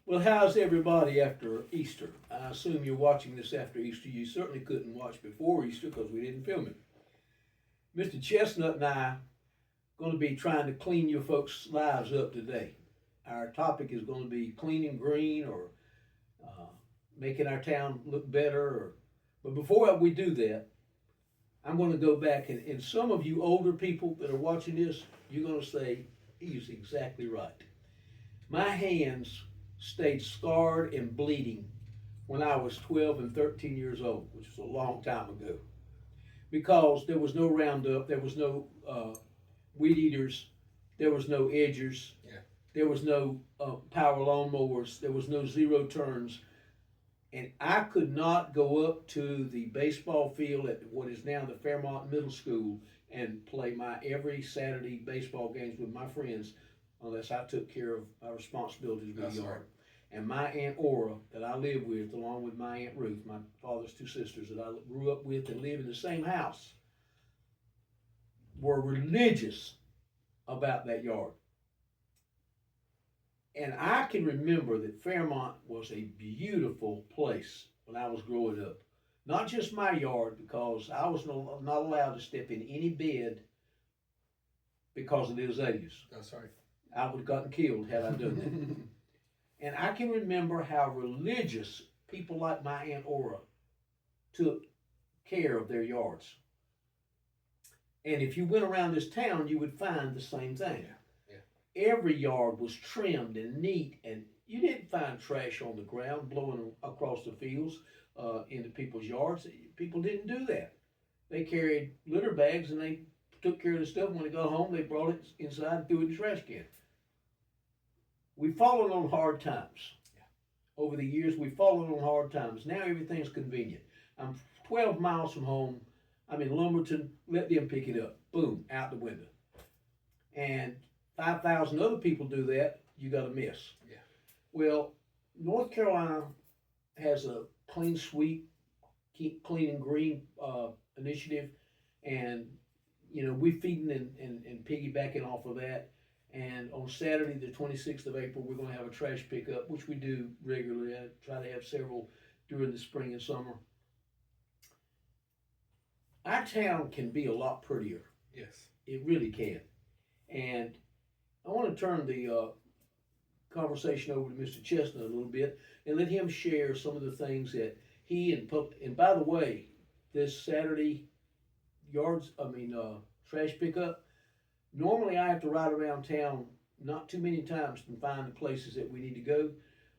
Well, how's everybody after Easter? I assume you're watching this after Easter. You certainly couldn't watch before Easter because we didn't film it. Mr. Chestnut and I are going to be trying to clean your folks' lives up today. Our topic is going to be clean and green or uh, making our town look better. But before we do that, I'm going to go back and some of you older people that are watching this, you're going to say, he's exactly right. My hands stayed scarred and bleeding when I was 12 and 13 years old, which was a long time ago, because there was no Roundup, there was no weed eaters, there was no edgers, Yeah. there was no power lawnmowers, there was no zero turns, and I could not go up to the baseball field at what is now the Fairmont Middle School and play my every Saturday baseball games with my friends unless I took care of my responsibilities with That's the yard. right. And my Aunt Ora, that I live with, along with my Aunt Ruth, my father's two sisters that I grew up with and live in the same house, were religious about that yard. And I can remember that Fairmont was a beautiful place when I was growing up. Not just my yard, because I was not allowed to step in any bed because of the azaleas. That's right. I would have gotten killed had I done that. And I can remember how religious people like my Aunt Ora took care of their yards. And if you went around this town, you would find the same thing. Every yard was trimmed and neat, and you didn't find trash on the ground blowing across the fields into people's yards. People didn't do that. They carried litter bags and they took care of the stuff. When they got home, they brought it inside and threw it in the trash can. We've fallen on hard times. Over the years, we've fallen on hard times. Now everything's convenient. I'm 12 miles from home. I'm in Lumberton. Let them pick it up. Boom, out the window. And 5,000 other people do that, you got a mess. Yeah. Well, North Carolina has a clean sweep, keep clean and green initiative, and we're feeding and piggybacking off of that. And on Saturday, the 26th of April, we're going to have a trash pickup, which we do regularly. I try to have several during the spring and summer. Our town can be a lot prettier. Yes. It really can. And I want to turn the conversation over to Mr. Chestnut a little bit and let him share some of the things that he and by the way, this Saturday trash pickup. Normally, I have to ride around town not too many times to find the places that we need to go.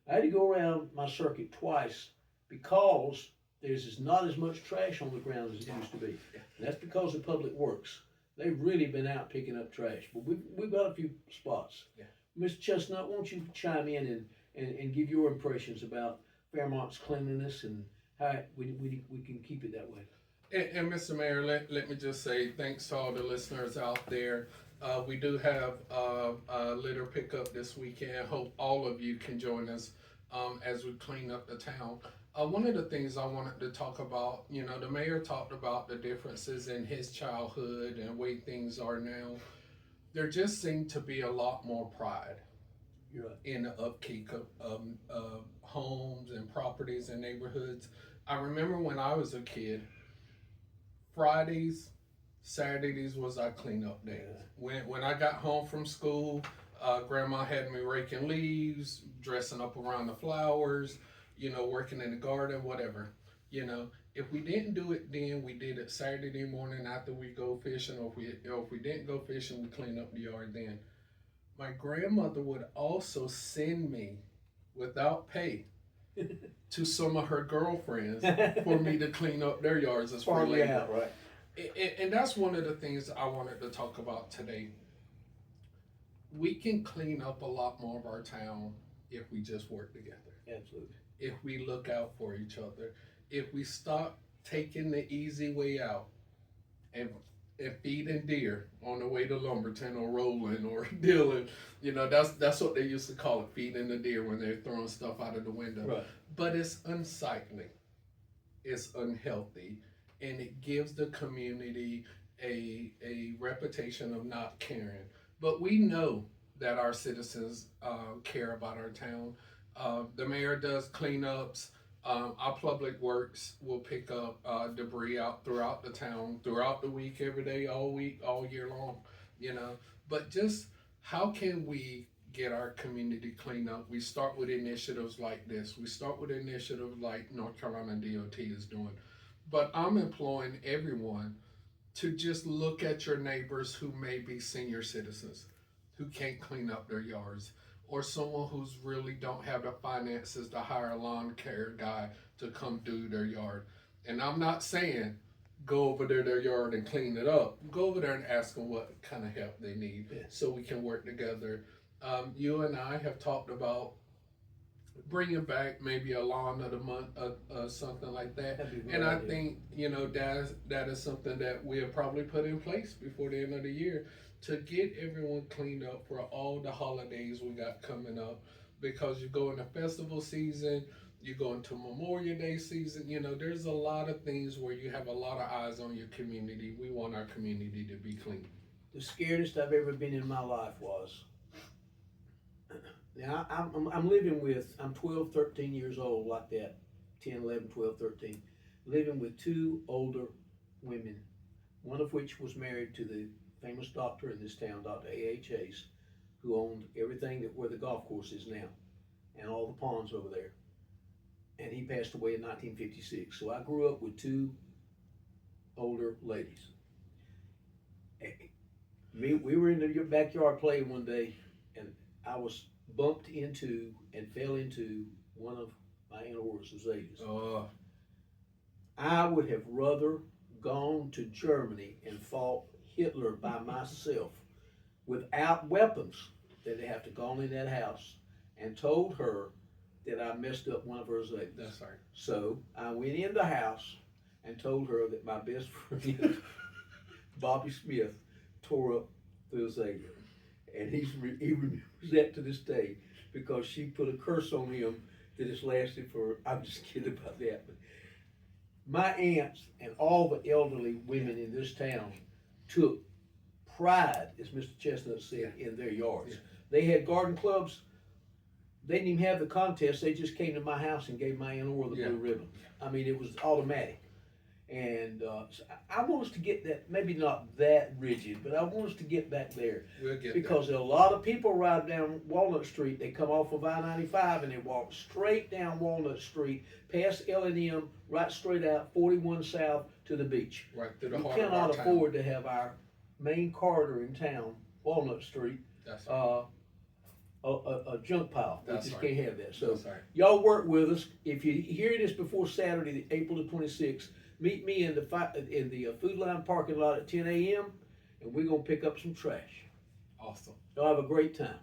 I had to go around my circuit twice because there's not as much trash on the ground as it used to be. And that's because of Public Works. They've really been out picking up trash, but we've got a few spots. Yeah. Mr. Chestnut, won't you chime in and give your impressions about Fairmont's cleanliness and how we can keep it that way? And Mr. Mayor, let me just say thanks to all the listeners out there. We do have a litter pickup this weekend. Hope all of you can join us as we clean up the town. One of the things I wanted to talk about, the mayor talked about the differences in his childhood and the way things are now. There just seemed to be a lot more pride. You're right. In the upkeep of homes and properties and neighborhoods. I remember when I was a kid, Fridays, Saturdays was our cleanup days. When I got home from school, Grandma had me raking leaves, dressing up around the flowers, working in the garden, whatever. If we didn't do it then, we did it Saturday morning after we go fishing, or if we didn't go fishing, we cleaned up the yard then. My grandmother would also send me without pay to some of her girlfriends for me to clean up their yards as free labor. Out, right. And that's one of the things I wanted to talk about today. We can clean up a lot more of our town if we just work together. Absolutely. If we look out for each other. If we stop taking the easy way out and feeding deer on the way to Lumberton or Rolling or Dillon. That's what they used to call it, feeding the deer when they're throwing stuff out of the window. Right. But it's unsightly. It's unhealthy. And it gives the community a reputation of not caring. But we know that our citizens care about our town. The mayor does cleanups. Our public works will pick up debris out throughout the town, throughout the week, all year long. You know, but just how can we get our community cleaned up? We start with initiatives like this. We start with initiatives like North Carolina DOT is doing. But I'm employing everyone to just look at your neighbors who may be senior citizens, who can't clean up their yards, or someone who's really don't have the finances to hire a lawn care guy to come do their yard. And I'm not saying go over to their yard and clean it up. Go over there and ask them what kind of help they need, so we can work together. You and I have talked about bringing back maybe a lawn of the month, something like that. And I think, you know, that is something that we'll probably put in place before the end of the year to get everyone cleaned up for all the holidays we got coming up. Because you go into festival season, you go into Memorial Day season, you know, there's a lot of things where you have a lot of eyes on your community. We want our community to be clean. The scariest I've ever been in my life was, now I'm living with, I'm 12, 13 years old, like that, 10, 11, 12, 13, living with two older women, one of which was married to the famous doctor in this town, Dr. A.H. Hayes, who owned everything where the golf course is now, and all the ponds over there. And he passed away in 1956. So I grew up with two older ladies. We were in the backyard playing one day, and I was bumped into and fell into one of my Aunt Aura's azaleas. I would have rather gone to Germany and fought Hitler by myself without weapons than to have to go in that house and told her that I messed up one of her azaleas. That's right. So I went in the house and told her that my best friend, Bobby Smith, tore up the azalea. And he remembers that to this day because she put a curse on him that has lasted for, I'm just kidding about that. But my aunts and all the elderly women in this town took pride, as Mr. Chestnut said, in their yards. They had garden clubs. They didn't even have the contest. They just came to my house and gave my Aunt Aura the blue ribbon. I mean, it was automatic. And so I want us to get that, maybe not that rigid, but I want us to get back there. We'll get because there are a lot of people ride down Walnut Street. They come off of I-95 and they walk straight down Walnut Street, past L&M, right straight out 41 South to the beach. Right through the We heart of our cannot town. afford to have our main corridor in town, Walnut Street, That's right. a junk pile. We That's just right. can't have that. So That's right. y'all work with us. If you hear this before Saturday, April the 26th, meet me in the Food Line parking lot at 10 a.m. and we're gonna pick up some trash. Awesome. Y'all have a great time.